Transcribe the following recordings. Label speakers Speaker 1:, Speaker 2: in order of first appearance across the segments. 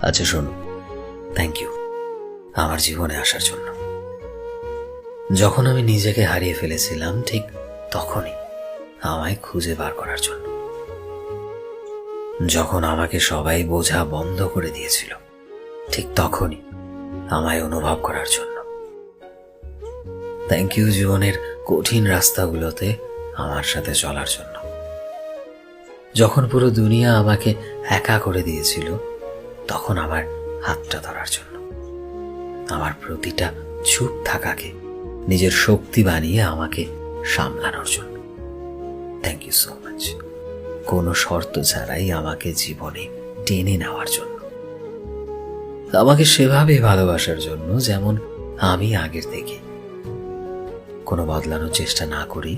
Speaker 1: আচ্ছা শোনো, thank you আমার জীবনে আসার জন্য। যখন আমি নিজেকে হারিয়ে ফেলেছিলাম ঠিক তখনই আমায় খুঁজে বার করার জন্য। যখন আমাকে সবাই বোঝা বন্ধ করে দিয়েছিল ঠিক তখনই আমায় অনুভব করার জন্য। থ্যাংক ইউ জীবনের কঠিন রাস্তাগুলোতে আমার সাথে চলার জন্য। যখন পুরো দুনিয়া আমাকে একা করে দিয়েছিল তখন আমার হাতটা ধরার জন্য। আমার প্রতিটা চুপ থাকাকে নিজের শক্তি বানিয়ে আমাকে সামলানোর জন্য। থ্যাংক ইউ সো মাচ কোনো শর্ত ছাড়াই আমাকে জীবনে টেনে নেওয়ার জন্য, আমাকে সেভাবে ভালোবাসার জন্য যেমন আমি আগের থেকে। কোনো বদলানোর চেষ্টা না করি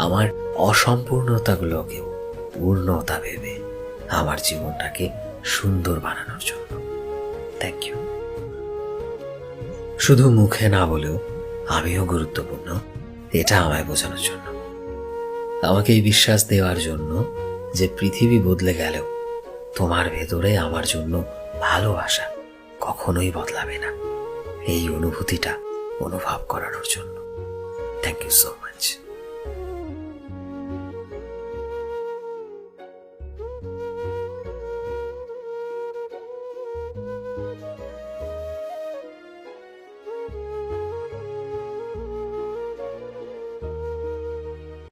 Speaker 1: আমার অসম্পূর্ণতাগুলোকেও পূর্ণতা ভেবে আমার জীবনটাকে সুন্দর বানানোর জন্য। Thank you. শুধু মুখে না বলেও আমিও গুরুত্বপূর্ণ এটা আমায় বোঝানোর জন্য, আমাকে এই বিশ্বাস দেওয়ার জন্য যে পৃথিবী বদলে গেলেও তোমার ভেতরে আমার জন্য ভালোবাসা কখনোই বদলাবে না, এই অনুভূতিটা অনুভব করানোর জন্য। Thank you so much.